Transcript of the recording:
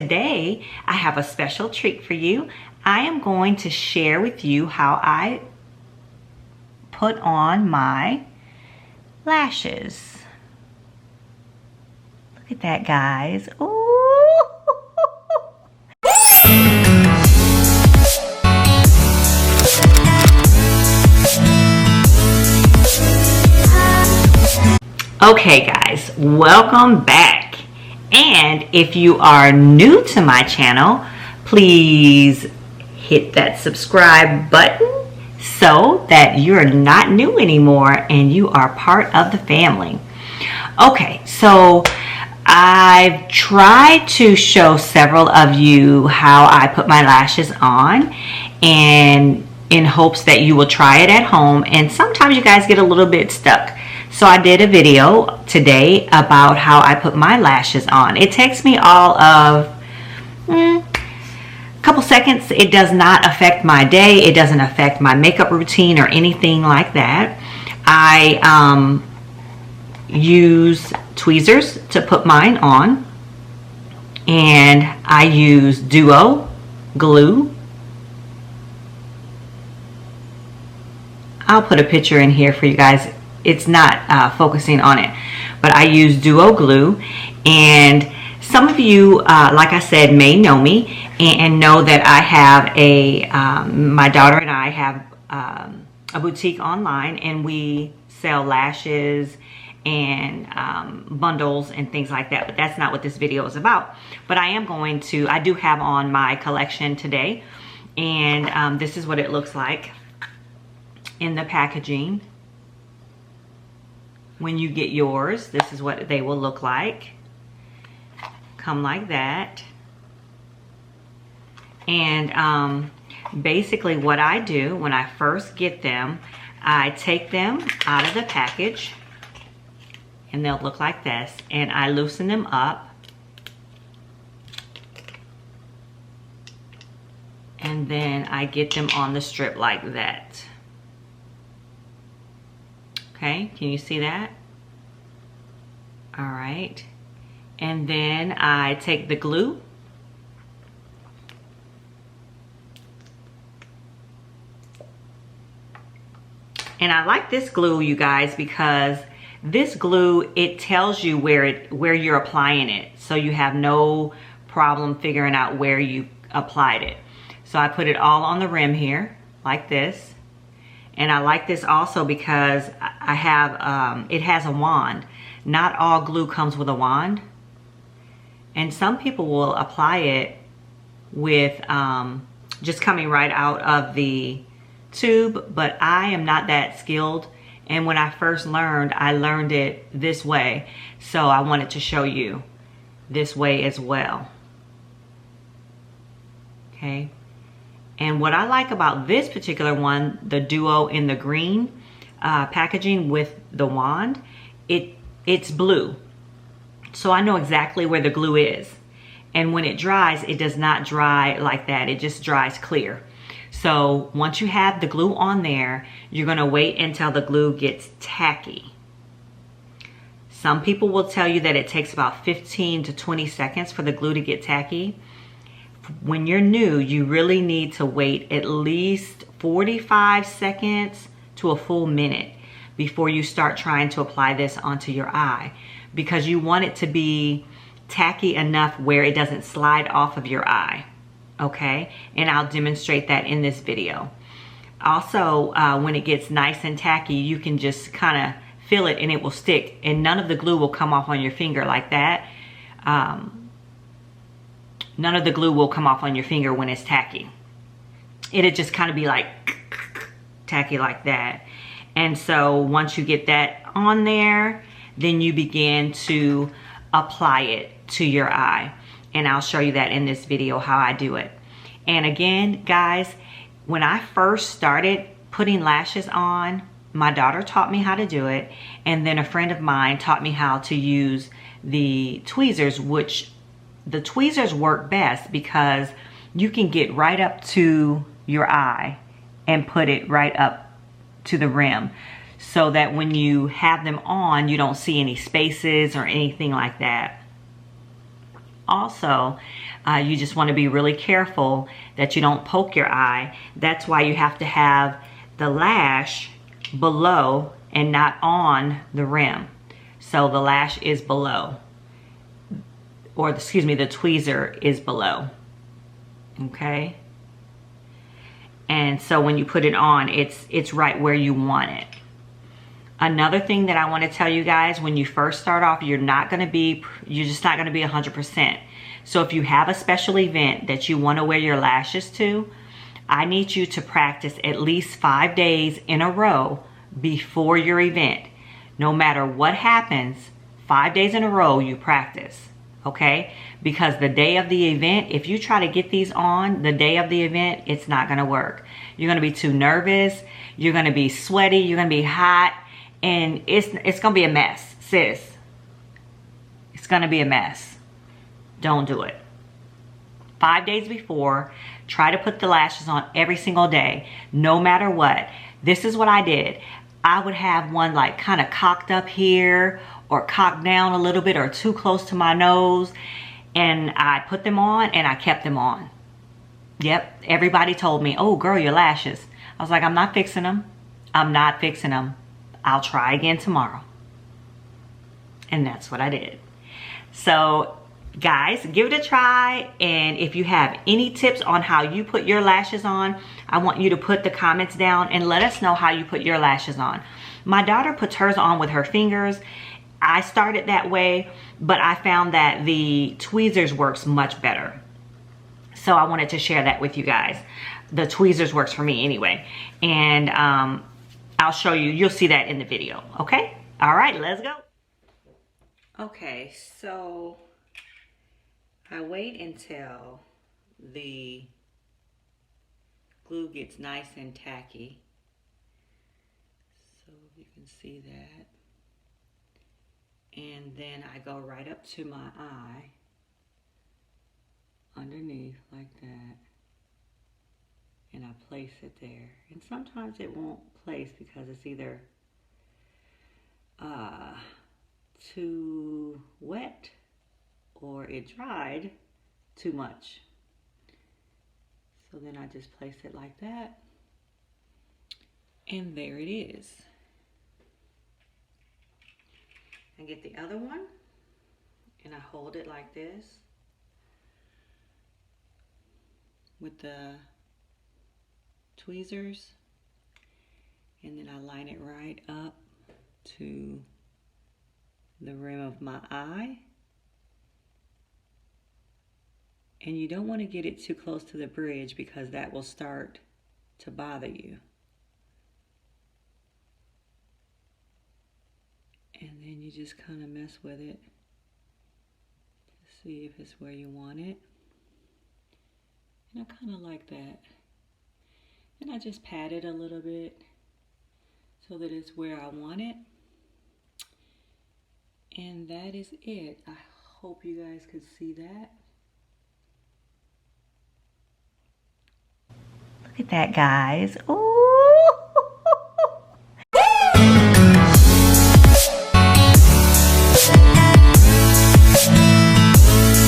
Today, I have a special treat for you. I am going to share with you how I put on my lashes. Look at that, guys. Ooh. Okay, guys, welcome back. And if you are new to my channel, please hit that subscribe button so that you're not new anymore and you are part of the family. Okay, so I've tried to show several of you how I put my lashes on, and in hopes that you will try it at home. And sometimes you guys get a little bit stuck. So I did a video today about how I put my lashes on. It takes me all of a couple seconds. It does not affect my day. It doesn't affect my makeup routine or anything like that. I use tweezers to put mine on, and I use duo glue. I'll put a picture in here for you guys. It's not focusing on it, but I use duo glue. And some of you, like I said, may know me and know that I have my daughter and I have a boutique online, and we sell lashes and bundles and things like that. But that's not what this video is about. But I do have on my collection today, and this is what it looks like in the packaging. When you get yours, this is what they will look like. Come like that. And basically what I do when I first get them, I take them out of the package, and they'll look like this, and I loosen them up, and then I get them on the strip like that. Okay, can you see that? All right. And then I take the glue. And I like this glue, you guys, because this glue, it tells you where you're applying it. So you have no problem figuring out where you applied it. So I put it all on the rim here, like this. And I like this also because I have, it has a wand. Not all glue comes with a wand. And some people will apply it with just coming right out of the tube, but I am not that skilled. And when I first learned, I learned it this way. So I wanted to show you this way as well. Okay. And what I like about this particular one, the duo in the green packaging with the wand, it's blue. So I know exactly where the glue is. And when it dries, it does not dry like that. It just dries clear. So once you have the glue on there, you're gonna wait until the glue gets tacky. Some people will tell you that it takes about 15 to 20 seconds for the glue to get tacky. When you're new, you really need to wait at least 45 seconds to a full minute before you start trying to apply this onto your eye, because you want it to be tacky enough where it doesn't slide off of your eye. Okay, and I'll demonstrate that in this video. Also, when it gets nice and tacky, you can just kind of feel it and it will stick, and none of the glue will come off on your finger like that. None of the glue will come off on your finger when it's tacky. It'll just kind of be like tacky like that. And so once you get that on there, then you begin to apply it to your eye. And I'll show you that in this video, how I do it. And again, guys, when I first started putting lashes on, my daughter taught me how to do it. And then a friend of mine taught me how to use the tweezers, which the tweezers work best because you can get right up to your eye and put it right up to the rim, so that when you have them on, you don't see any spaces or anything like that. Also, You just want to be really careful that you don't poke your eye. That's why you have to have the lash below and not on the rim. So the lash is below, or excuse me, the tweezer is below. Okay? And so when you put it on, it's right where you want it. Another thing that I want to tell you guys, when you first start off, you're just not going to be 100%. So if you have a special event that you want to wear your lashes to, I need you to practice at least 5 days in a row before your event. No matter what happens, 5 days in a row you practice, okay? Because the day of the event, if you try to get these on the day of the event, it's not gonna work. You're gonna be too nervous, you're gonna be sweaty, you're gonna be hot, and it's gonna be a mess, sis. It's gonna be a mess. Don't do it. 5 days before, try to put the lashes on every single day, no matter what. This is what I did. I would have one like kind of cocked up here or cocked down a little bit or too close to my nose, and I put them on and I kept them on. Yep, everybody told me, oh girl, your lashes. I was like, I'm not fixing them. I'm not fixing them. I'll try again tomorrow. And that's what I did. So guys, give it a try, and if you have any tips on how you put your lashes on, I want you to put the comments down and let us know how you put your lashes on. My daughter puts hers on with her fingers. I started that way, but I found that the tweezers works much better. So I wanted to share that with you guys. The tweezers works for me anyway, and I'll show you. You'll see that in the video, okay? All right, let's go. Okay, so I wait until the glue gets nice and tacky. So you can see that. And then I go right up to my eye, underneath like that. And I place it there. And sometimes it won't place because it's either too wet or it dried too much. So then I just place it like that, and there it is. I get the other one and I hold it like this with the tweezers, and then I line it right up to the rim of my eye. And you don't want to get it too close to the bridge because that will start to bother you. And then you just kind of mess with it to see if it's where you want it. And I kind of like that. And I just pat it a little bit so that it's where I want it. And that is it. I hope you guys could see that. Look at that, guys. Oh,